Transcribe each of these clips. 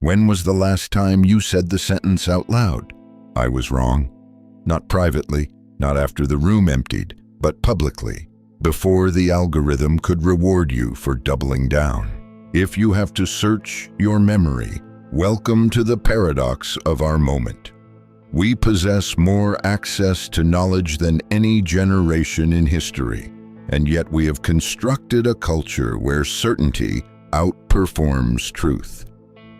When was the last time you said the sentence out loud? I was wrong. Not privately, not after the room emptied, but publicly, before the algorithm could reward you for doubling down. If you have to search your memory, welcome to the paradox of our moment. We possess more access to knowledge than any generation in history, and yet we have constructed a culture where certainty outperforms truth.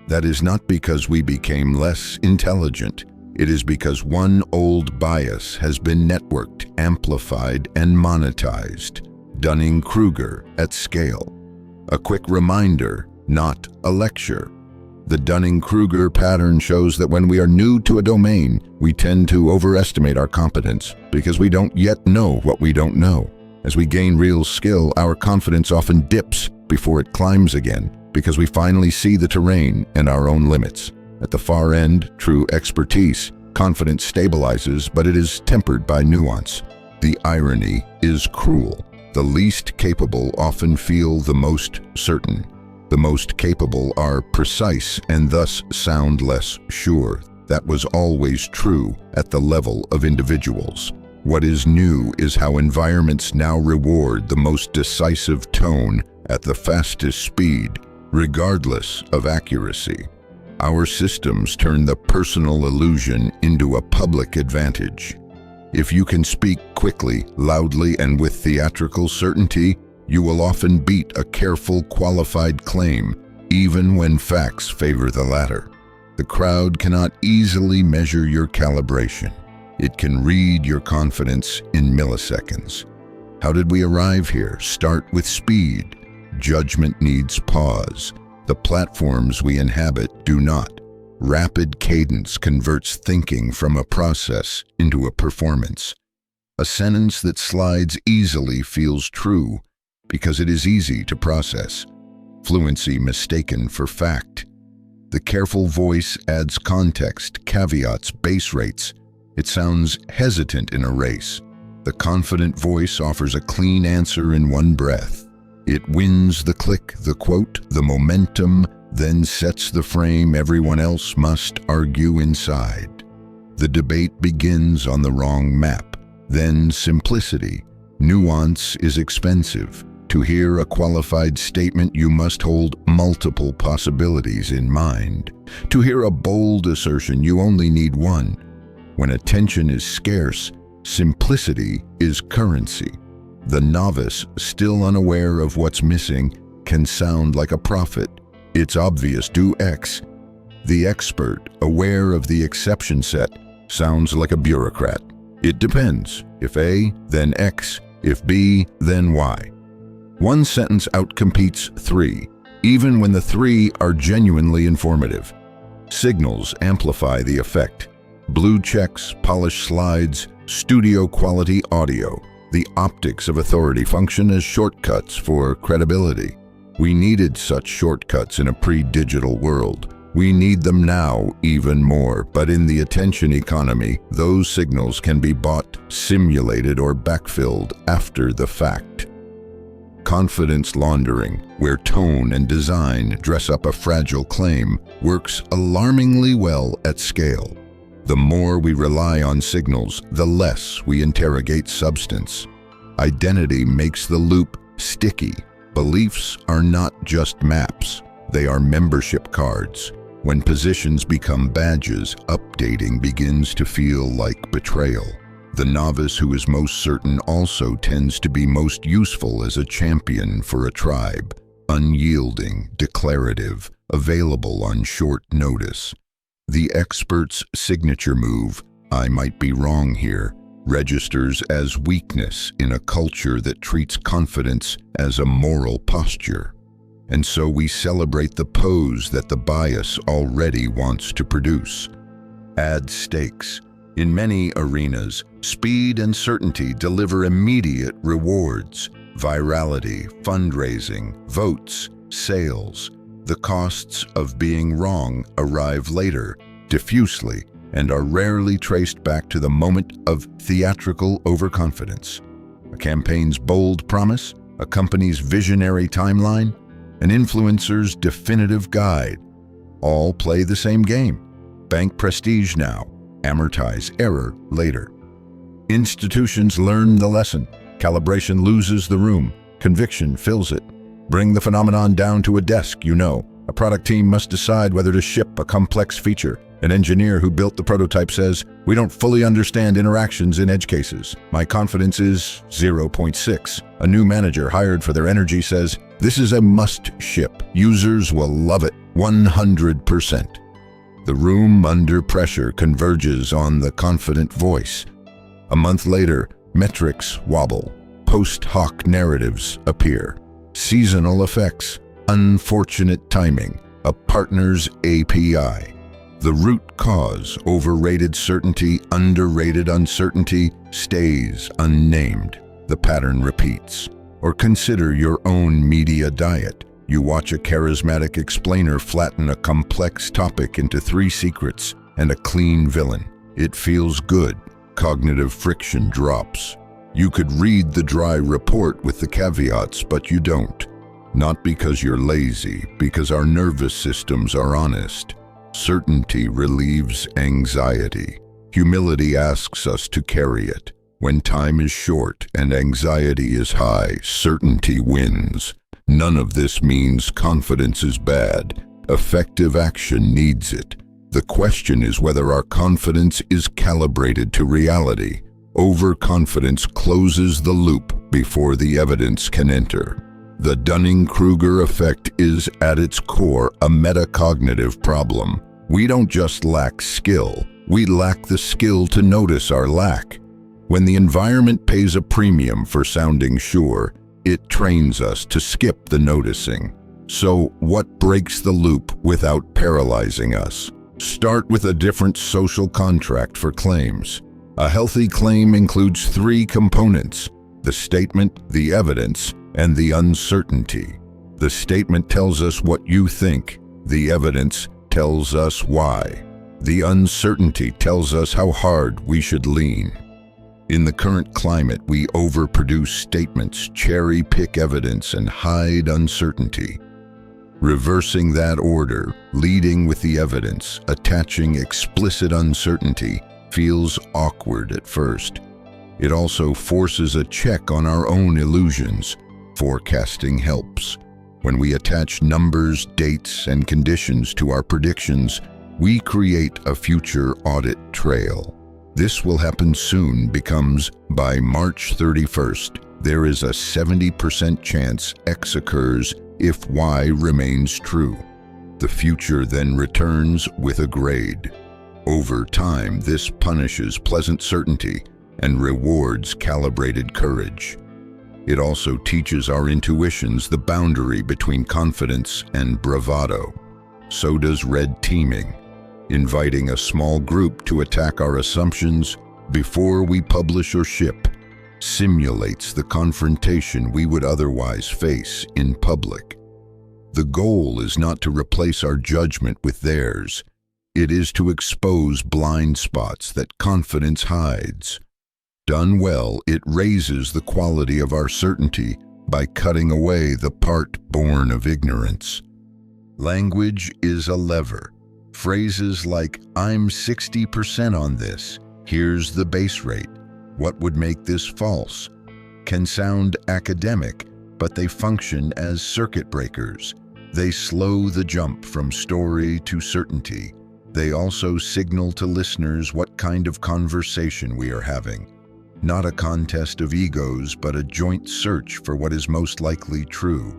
That is not because we became less intelligent. It is because one old bias has been networked, amplified, and monetized. Dunning-Kruger at scale. A quick reminder, not a lecture. The Dunning-Kruger pattern shows that when we are new to a domain, we tend to overestimate our competence because we don't yet know what we don't know. As we gain real skill, our confidence often dips before it climbs again because we finally see the terrain and our own limits. At the far end, true expertise, confidence stabilizes, but it is tempered by nuance. The irony is cruel. The least capable often feel the most certain. The most capable are precise and thus sound less sure. That was always true at the level of individuals. What is new is how environments now reward the most decisive tone at the fastest speed, regardless of accuracy. Our systems turn the personal illusion into a public advantage. If you can speak quickly, loudly, and with theatrical certainty, you will often beat a careful, qualified claim, even when facts favor the latter. The crowd cannot easily measure your calibration. It can read your confidence in milliseconds. How did we arrive here? Start with speed. Judgment needs pause. The platforms we inhabit do not. Rapid cadence converts thinking from a process into a performance. A sentence that slides easily feels true because it is easy to process. Fluency mistaken for fact. The careful voice adds context, caveats, base rates. It sounds hesitant in a race. The confident voice offers a clean answer in one breath. It wins the click, the quote, the momentum, then sets the frame everyone else must argue inside. The debate begins on the wrong map. Then simplicity. Nuance is expensive. To hear a qualified statement, you must hold multiple possibilities in mind. To hear a bold assertion, you only need one. When attention is scarce, simplicity is currency. The novice, still unaware of what's missing, can sound like a prophet. It's obvious, do X. The expert, aware of the exception set, sounds like a bureaucrat. It depends. If A, then X. If B, then Y. One sentence outcompetes three, even when the three are genuinely informative. Signals amplify the effect. Blue checks, polished slides, studio-quality audio. The optics of authority function as shortcuts for credibility. We needed such shortcuts in a pre-digital world. We need them now even more, but in the attention economy, those signals can be bought, simulated, or backfilled after the fact. Confidence laundering, where tone and design dress up a fragile claim, works alarmingly well at scale. The more we rely on signals, the less we interrogate substance. Identity makes the loop sticky. Beliefs are not just maps, they are membership cards. When positions become badges, updating begins to feel like betrayal. The novice who is most certain also tends to be most useful as a champion for a tribe, unyielding, declarative, available on short notice. The expert's signature move, "I might be wrong here," registers as weakness in a culture that treats confidence as a moral posture. And so we celebrate the pose that the bias already wants to produce. Add stakes. In many arenas, speed and certainty deliver immediate rewards. Virality, fundraising, votes, sales. The costs of being wrong arrive later, diffusely, and are rarely traced back to the moment of theatrical overconfidence. A campaign's bold promise, a company's visionary timeline, an influencer's definitive guide. all play the same game. Bank prestige now, amortize error later. Institutions learn the lesson. Calibration loses the room. Conviction fills it. Bring the phenomenon down to a desk, you know. A product team must decide whether to ship a complex feature. An engineer who built the prototype says, "We don't fully understand interactions in edge cases. My confidence is 0.6. A new manager hired for their energy says, "This is a must ship. Users will love it 100%. The room under pressure converges on the confident voice. A month later, metrics wobble. Post hoc narratives appear. Seasonal effects, unfortunate timing, a partner's API. The root cause, overrated certainty, underrated uncertainty, stays unnamed. The pattern repeats. Or consider your own media diet. You watch a charismatic explainer flatten a complex topic into 3 secrets and a clean villain. It feels good. Cognitive friction drops. You could read the dry report with the caveats, but you don't. Not because you're lazy, because our nervous systems are honest. Certainty relieves anxiety. Humility asks us to carry it. When time is short and anxiety is high, certainty wins. None of this means confidence is bad. Effective action needs it. The question is whether our confidence is calibrated to reality. Overconfidence closes the loop before the evidence can enter. The Dunning-Kruger effect is, at its core, a metacognitive problem. We don't just lack skill, we lack the skill to notice our lack. When the environment pays a premium for sounding sure, it trains us to skip the noticing. So, what breaks the loop without paralyzing us? Start with a different social contract for claims. A healthy claim includes 3 components: the statement, the evidence, and the uncertainty. The statement tells us what you think. The evidence tells us why. The uncertainty tells us how hard we should lean. In the current climate, we overproduce statements, cherry-pick evidence, and hide uncertainty. Reversing that order, leading with the evidence, attaching explicit uncertainty, feels awkward at first. It also forces a check on our own illusions. Forecasting helps. When we attach numbers, dates, and conditions to our predictions, we create a future audit trail. This will happen soon becomes, by March 31st, there is a 70% chance X occurs if Y remains true. The future then returns with a grade. Over time, this punishes pleasant certainty and rewards calibrated courage. It also teaches our intuitions the boundary between confidence and bravado. So does red teaming, inviting a small group to attack our assumptions before we publish or ship, simulates the confrontation we would otherwise face in public. The goal is not to replace our judgment with theirs. It is to expose blind spots that confidence hides. Done well, it raises the quality of our certainty by cutting away the part born of ignorance. Language is a lever. Phrases like, "I'm 60% on this, here's the base rate, what would make this false?" can sound academic, but they function as circuit breakers. They slow the jump from story to certainty. They also signal to listeners what kind of conversation we are having. Not a contest of egos, but a joint search for what is most likely true.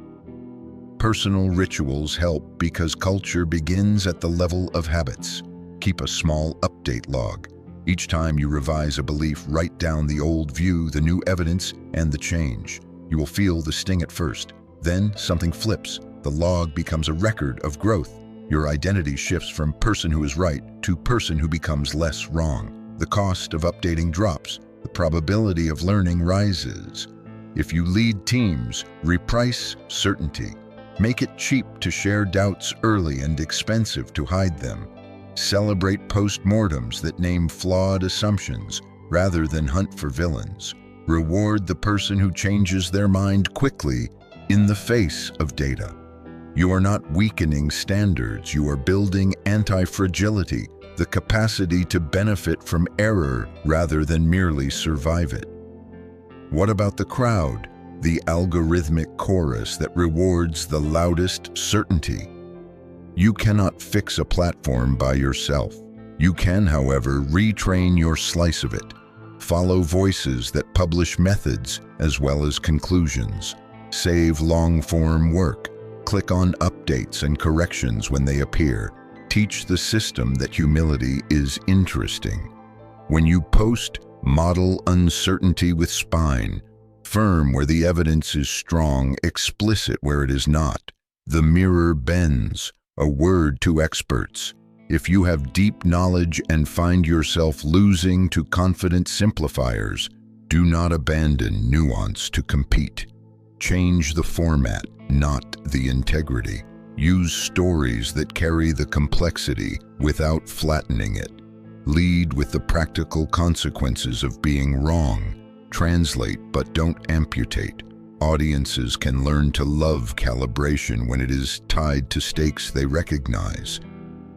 Personal rituals help because culture begins at the level of habits. Keep a small update log. Each time you revise a belief, write down the old view, the new evidence, and the change. You will feel the sting at first. Then something flips. The log becomes a record of growth. Your identity shifts from person who is right to person who becomes less wrong. The cost of updating drops. The probability of learning rises. If you lead teams, reprice certainty. Make it cheap to share doubts early and expensive to hide them. Celebrate postmortems that name flawed assumptions rather than hunt for villains. Reward the person who changes their mind quickly in the face of data. You are not weakening standards, you are building anti-fragility, the capacity to benefit from error rather than merely survive it. What about the crowd, the algorithmic chorus that rewards the loudest certainty? You cannot fix a platform by yourself. You can, however, retrain your slice of it. Follow voices that publish methods as well as conclusions. Save long-form work. Click on updates and corrections when they appear. Teach the system that humility is interesting. When you post, model uncertainty with spine. Firm where the evidence is strong, explicit where it is not. The mirror bends, a word to experts. If you have deep knowledge and find yourself losing to confident simplifiers, do not abandon nuance to compete. Change the format, not the integrity. Use stories that carry the complexity without flattening it. Lead with the practical consequences of being wrong. Translate but don't amputate. Audiences can learn to love calibration when it is tied to stakes they recognize.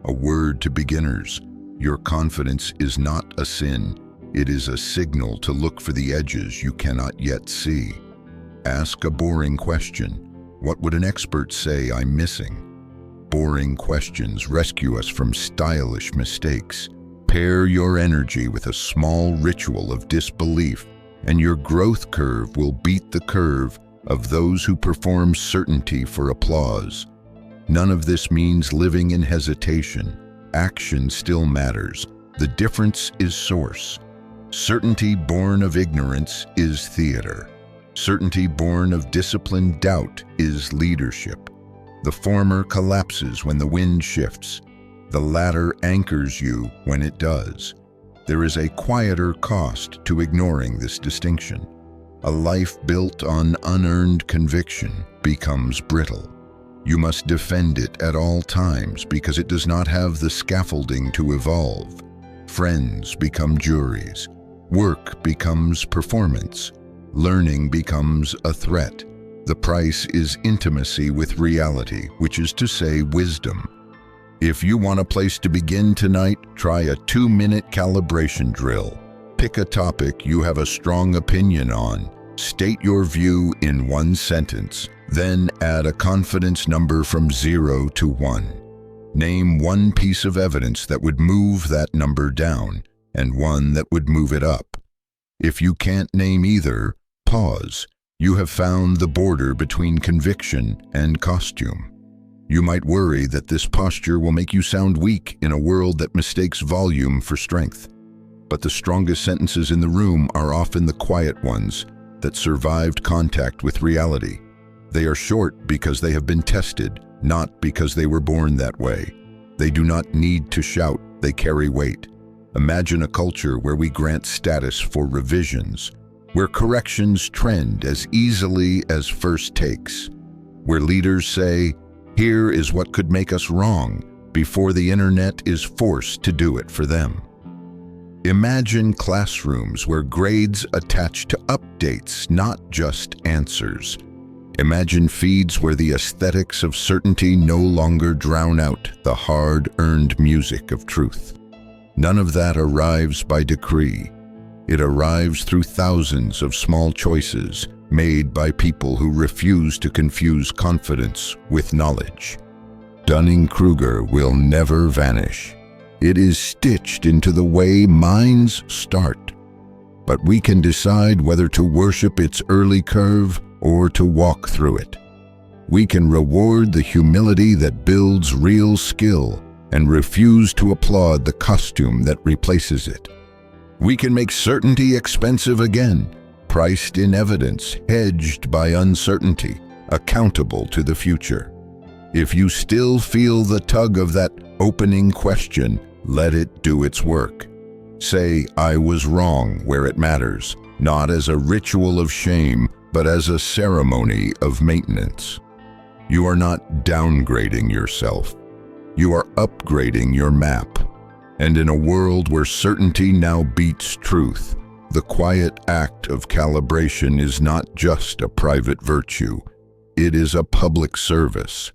A word to beginners: your confidence is not a sin. It is a signal to look for the edges you cannot yet see. Ask a boring question. What would an expert say I'm missing? Boring questions rescue us from stylish mistakes. Pair your energy with a small ritual of disbelief, and your growth curve will beat the curve of those who perform certainty for applause. None of this means living in hesitation. Action still matters. The difference is source. Certainty born of ignorance is theater. Certainty born of disciplined doubt is leadership. The former collapses when the wind shifts. The latter anchors you when it does. There is a quieter cost to ignoring this distinction. A life built on unearned conviction becomes brittle. You must defend it at all times because it does not have the scaffolding to evolve. Friends become juries. Work becomes performance. Learning becomes a threat. The price is intimacy with reality, which is to say wisdom. If you want a place to begin tonight, try a 2-minute calibration drill. Pick a topic you have a strong opinion on. State your view in 1 sentence. Then add a confidence number from 0 to 1. Name 1 piece of evidence that would move that number down and 1 that would move it up. If you can't name either, pause. You have found the border between conviction and costume. You might worry that this posture will make you sound weak in a world that mistakes volume for strength. But the strongest sentences in the room are often the quiet ones that survived contact with reality. They are short because they have been tested, not because they were born that way. They do not need to shout, they carry weight. Imagine a culture where we grant status for revisions, where corrections trend as easily as first takes, where leaders say, "Here is what could make us wrong," before the internet is forced to do it for them. Imagine classrooms where grades attach to updates, not just answers. Imagine feeds where the aesthetics of certainty no longer drown out the hard-earned music of truth. None of that arrives by decree. It arrives through thousands of small choices made by people who refuse to confuse confidence with knowledge. Dunning-Kruger will never vanish. It is stitched into the way minds start. But we can decide whether to worship its early curve or to walk through it. We can reward the humility that builds real skill and refuse to applaud the costume that replaces it. We can make certainty expensive again, priced in evidence, hedged by uncertainty, accountable to the future. If you still feel the tug of that opening question, let it do its work. Say, "I was wrong," where it matters, not as a ritual of shame, but as a ceremony of maintenance. You are not downgrading yourself. You are upgrading your map. And in a world where certainty now beats truth, the quiet act of calibration is not just a private virtue. It is a public service.